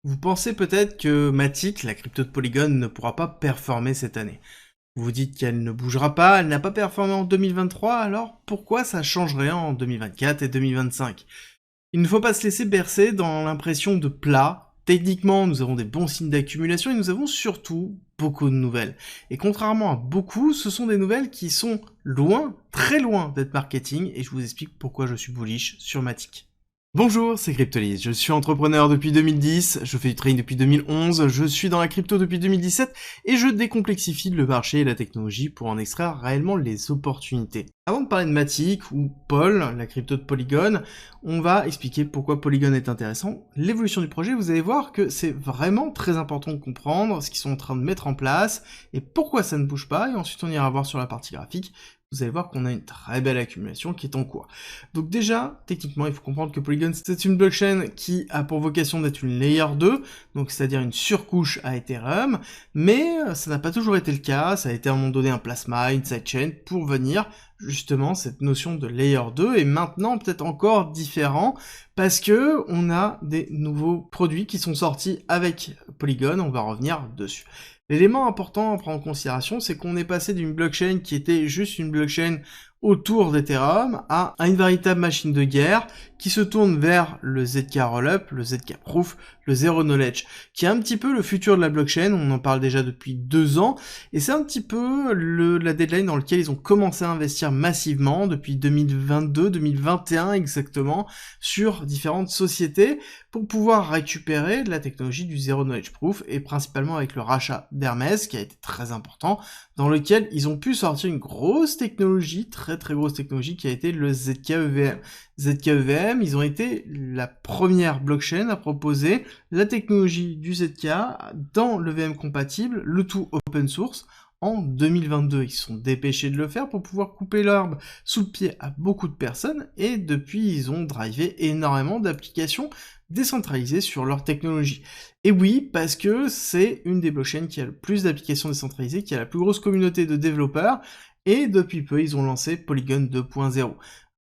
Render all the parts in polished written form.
Vous pensez peut-être que Matic, la crypto de Polygon, ne pourra pas performer cette année. Vous vous dites qu'elle ne bougera pas, elle n'a pas performé en 2023, alors pourquoi ça changerait en 2024 et 2025? Il ne faut pas se laisser bercer dans l'impression de plat. Techniquement, nous avons des bons signes d'accumulation et nous avons surtout beaucoup de nouvelles. Et contrairement à beaucoup, ce sont des nouvelles qui sont loin, très loin d'être marketing, et je vous explique pourquoi je suis bullish sur Matic. Bonjour, c'est Cryptolis, je suis entrepreneur depuis 2010, je fais du trading depuis 2011, je suis dans la crypto depuis 2017 et je décomplexifie le marché et la technologie pour en extraire réellement les opportunités. Avant de parler de Matic ou Pol, la crypto de Polygon, on va expliquer pourquoi Polygon est intéressant, l'évolution du projet, vous allez voir que c'est vraiment très important de comprendre ce qu'ils sont en train de mettre en place et pourquoi ça ne bouge pas, et ensuite on ira voir sur la partie graphique. Vous allez voir qu'on a une très belle accumulation qui est en cours. Donc déjà, techniquement, il faut comprendre que Polygon, c'est une blockchain qui a pour vocation d'être une layer 2, donc c'est-à-dire une surcouche à Ethereum, mais ça n'a pas toujours été le cas, ça a été à un moment donné un plasma, une sidechain, pour venir justement cette notion de layer 2, et maintenant peut-être encore différent, parce que on a des nouveaux produits qui sont sortis avec Polygon, on va revenir dessus. L'élément important à prendre en considération, c'est qu'on est passé d'une blockchain qui était juste une blockchain autour d'Ethereum à une véritable machine de guerre qui se tourne vers le ZK Rollup, le ZK Proof, le Zero Knowledge, qui est un petit peu le futur de la blockchain, on en parle déjà depuis 2 ans, et c'est un petit peu la deadline dans laquelle ils ont commencé à investir massivement, depuis 2022, 2021 exactement, sur différentes sociétés, pour pouvoir récupérer de la technologie du Zero Knowledge Proof, et principalement avec le rachat d'Hermès, qui a été très important, dans lequel ils ont pu sortir une grosse technologie, très grosse technologie, qui a été le ZK-EVM. ZK-EVM, ils ont été la première blockchain à proposer la technologie du ZK dans l'EVM compatible, le tout open source, en 2022. Ils se sont dépêchés de le faire pour pouvoir couper l'herbe sous le pied à beaucoup de personnes, et depuis, ils ont drivé énormément d'applications décentralisées sur leur technologie. Et oui, parce que c'est une des blockchains qui a le plus d'applications décentralisées, qui a la plus grosse communauté de développeurs, et depuis peu, ils ont lancé Polygon 2.0.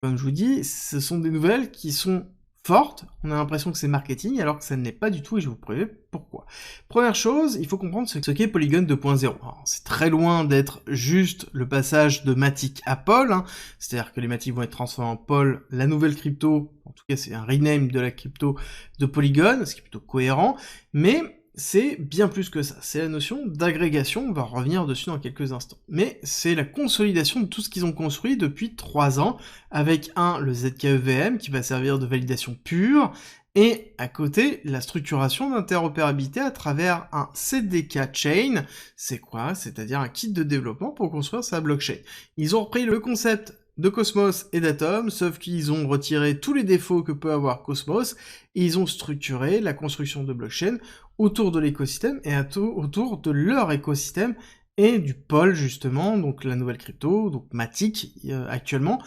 Comme je vous dis, ce sont des nouvelles qui sont fortes, on a l'impression que c'est marketing, alors que ça ne l'est pas du tout, et je vais vous prouver pourquoi. Première chose, il faut comprendre ce qu'est Polygon 2.0. C'est très loin d'être juste le passage de Matic à Pol, hein. C'est-à-dire que les Matic vont être transformés en Pol, la nouvelle crypto, en tout cas c'est un rename de la crypto de Polygon, ce qui est plutôt cohérent, mais c'est bien plus que ça, c'est la notion d'agrégation, on va revenir dessus dans quelques instants. Mais c'est la consolidation de tout ce qu'ils ont construit depuis 3 ans, avec le ZK-EVM qui va servir de validation pure, et à côté, la structuration d'interopérabilité à travers un CDK Chain. C'est quoi? C'est-à-dire un kit de développement pour construire sa blockchain. Ils ont repris le concept de Cosmos et d'Atom, sauf qu'ils ont retiré tous les défauts que peut avoir Cosmos, et ils ont structuré la construction de blockchain autour de l'écosystème et autour de leur écosystème et du pôle justement, donc la nouvelle crypto, donc Matic actuellement,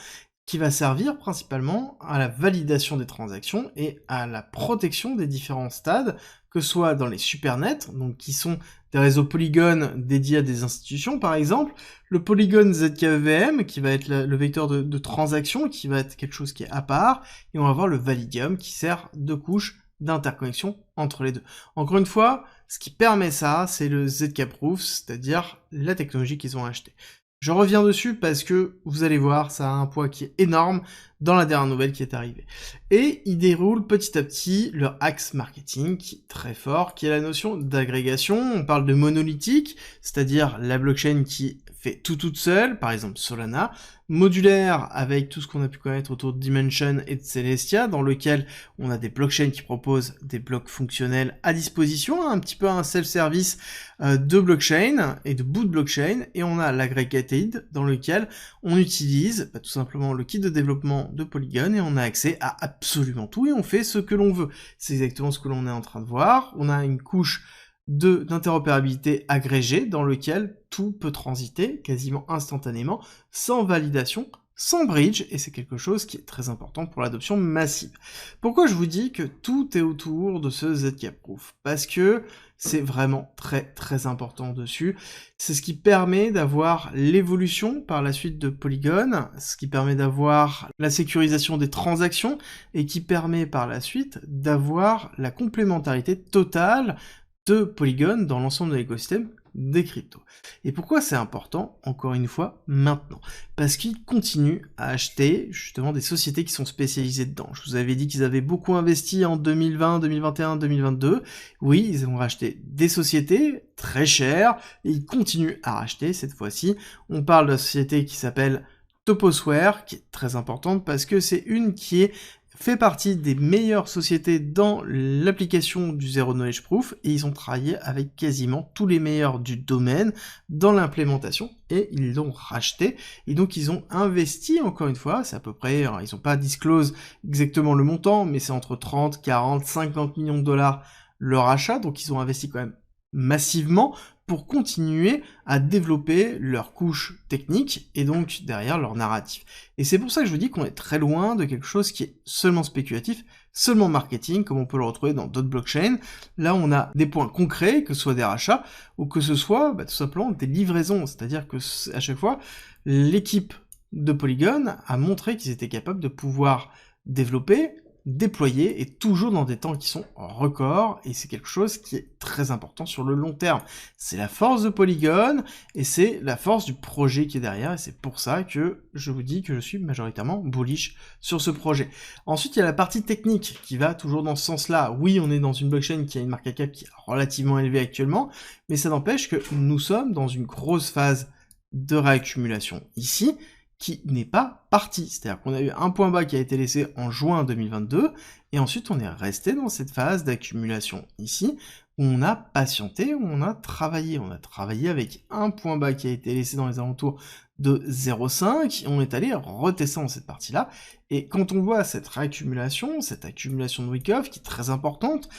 qui va servir principalement à la validation des transactions et à la protection des différents stades, que ce soit dans les supernets, donc qui sont des réseaux Polygon dédiés à des institutions par exemple, le Polygon ZKEVM qui va être le vecteur de transaction, qui va être quelque chose qui est à part, et on va avoir le Validium qui sert de couche d'interconnexion entre les deux. Encore une fois, ce qui permet ça, c'est le ZK Proof, c'est-à-dire la technologie qu'ils ont achetée. Je reviens dessus parce que, vous allez voir, ça a un poids qui est énorme dans la dernière nouvelle qui est arrivée. Et ils déroulent petit à petit leur axe marketing, qui est très fort, qui est la notion d'agrégation. On parle de monolithique, c'est-à-dire la blockchain qui fait tout toute seule, par exemple Solana, modulaire avec tout ce qu'on a pu connaître autour de Dimension et de Celestia, dans lequel on a des blockchains qui proposent des blocs fonctionnels à disposition, un petit peu un self-service de blockchain et de bout de blockchain, et on a l'aggregated, dans lequel on utilise tout simplement le kit de développement de Polygon, et on a accès à absolument tout, et on fait ce que l'on veut. C'est exactement ce que l'on est en train de voir. On a une couche d'interopérabilité agrégée dans lequel tout peut transiter quasiment instantanément, sans validation, sans bridge, et c'est quelque chose qui est très important pour l'adoption massive. Pourquoi je vous dis que tout est autour de ce Zcash-Proof? Parce que c'est vraiment très important dessus. C'est ce qui permet d'avoir l'évolution par la suite de Polygon, ce qui permet d'avoir la sécurisation des transactions, et qui permet par la suite d'avoir la complémentarité totale de Polygon dans l'ensemble de l'écosystème des cryptos. Et pourquoi c'est important, encore une fois, maintenant? Parce qu'ils continuent à acheter, justement, des sociétés qui sont spécialisées dedans. Je vous avais dit qu'ils avaient beaucoup investi en 2020, 2021, 2022. Oui, ils ont racheté des sociétés très chères, et ils continuent à racheter cette fois-ci. On parle de la société qui s'appelle Toposware, qui est très importante parce que c'est une qui fait partie des meilleures sociétés dans l'application du Zero Knowledge Proof, et ils ont travaillé avec quasiment tous les meilleurs du domaine dans l'implémentation, et ils l'ont racheté, et donc ils ont investi, encore une fois, c'est à peu près, ils n'ont pas disclose exactement le montant, mais c'est entre 30, 40, 50 millions de dollars leur achat, donc ils ont investi quand même massivement pour continuer à développer leur couche technique et donc derrière leur narratif. Et c'est pour ça que je vous dis qu'on est très loin de quelque chose qui est seulement spéculatif, seulement marketing, comme on peut le retrouver dans d'autres blockchains. Là, on a des points concrets, que ce soit des rachats, ou que ce soit tout simplement des livraisons, c'est-à-dire que à chaque fois, l'équipe de Polygon a montré qu'ils étaient capables de pouvoir développer, déployer, et toujours dans des temps qui sont records, et c'est quelque chose qui est très important sur le long terme. C'est la force de Polygon, et c'est la force du projet qui est derrière, et c'est pour ça que je vous dis que je suis majoritairement bullish sur ce projet. Ensuite, il y a la partie technique, qui va toujours dans ce sens-là. Oui, on est dans une blockchain qui a une market cap qui est relativement élevée actuellement, mais ça n'empêche que nous sommes dans une grosse phase de réaccumulation ici, qui n'est pas parti. C'est-à-dire qu'on a eu un point bas qui a été laissé en juin 2022, et ensuite on est resté dans cette phase d'accumulation ici, où on a patienté, où on a travaillé. On a travaillé avec un point bas qui a été laissé dans les alentours de 0,5, et on est allé retester dans cette partie-là, et quand on voit cette réaccumulation, cette accumulation de Wyckoff qui est très importante,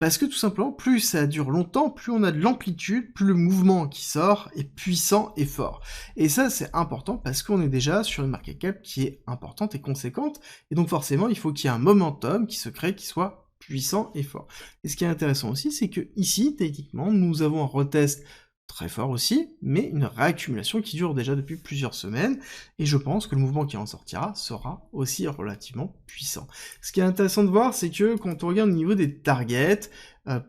parce que tout simplement, plus ça dure longtemps, plus on a de l'amplitude, plus le mouvement qui sort est puissant et fort. Et ça, c'est important parce qu'on est déjà sur une market cap qui est importante et conséquente, et donc forcément, il faut qu'il y ait un momentum qui se crée, qui soit puissant et fort. Et ce qui est intéressant aussi, c'est que ici, techniquement, nous avons un retest très fort aussi, mais une réaccumulation qui dure déjà depuis plusieurs semaines, et je pense que le mouvement qui en sortira sera aussi relativement puissant. Ce qui est intéressant de voir, c'est que quand on regarde au niveau des targets,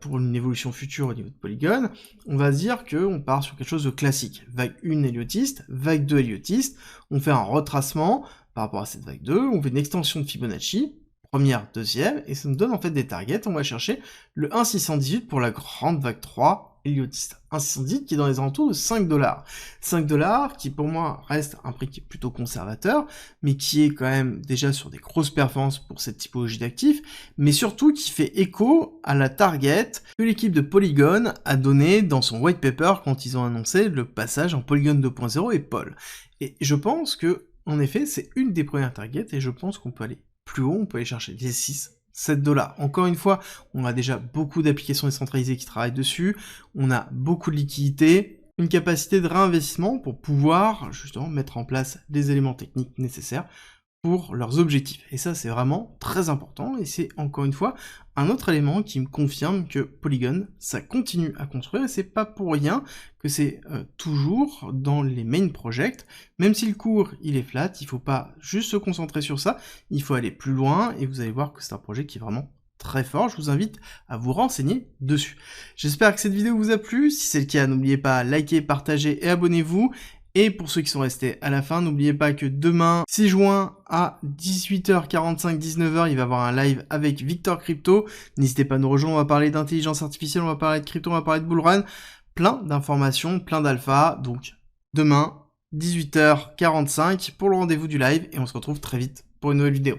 pour une évolution future au niveau de Polygon, on va se dire qu'on part sur quelque chose de classique. Vague 1 héliotiste, vague 2 héliotiste, on fait un retracement par rapport à cette vague 2, on fait une extension de Fibonacci, première, deuxième, et ça nous donne en fait des targets. On va chercher le 1,618 pour la grande vague 3, héliotiste. 1,618 qui est dans les alentours de 5$. 5$ qui pour moi reste un prix qui est plutôt conservateur, mais qui est quand même déjà sur des grosses performances pour cette typologie d'actifs, mais surtout qui fait écho à la target que l'équipe de Polygon a donné dans son white paper quand ils ont annoncé le passage en Polygon 2.0 et Pol. Et je pense que, en effet, c'est une des premières targets, et je pense qu'on peut aller plus haut, on peut aller chercher les 6, 7$. Encore une fois, on a déjà beaucoup d'applications décentralisées qui travaillent dessus, on a beaucoup de liquidités, une capacité de réinvestissement pour pouvoir justement mettre en place les éléments techniques nécessaires pour leurs objectifs. Et ça, c'est vraiment très important, et c'est encore une fois un autre élément qui me confirme que Polygon, ça continue à construire, et c'est pas pour rien que c'est toujours dans les main projects. Même si le cours, il est flat, il faut pas juste se concentrer sur ça, il faut aller plus loin, et vous allez voir que c'est un projet qui est vraiment très fort. Je vous invite à vous renseigner dessus. J'espère que cette vidéo vous a plu. Si c'est le cas, n'oubliez pas, likez, partagez et abonnez-vous. Et pour ceux qui sont restés à la fin, n'oubliez pas que demain, 6 juin, à 18h45, 19h, il va y avoir un live avec Victor Crypto. N'hésitez pas à nous rejoindre, on va parler d'intelligence artificielle, on va parler de crypto, on va parler de bullrun. Plein d'informations, plein d'alpha. Donc, demain, 18h45 pour le rendez-vous du live, et on se retrouve très vite pour une nouvelle vidéo.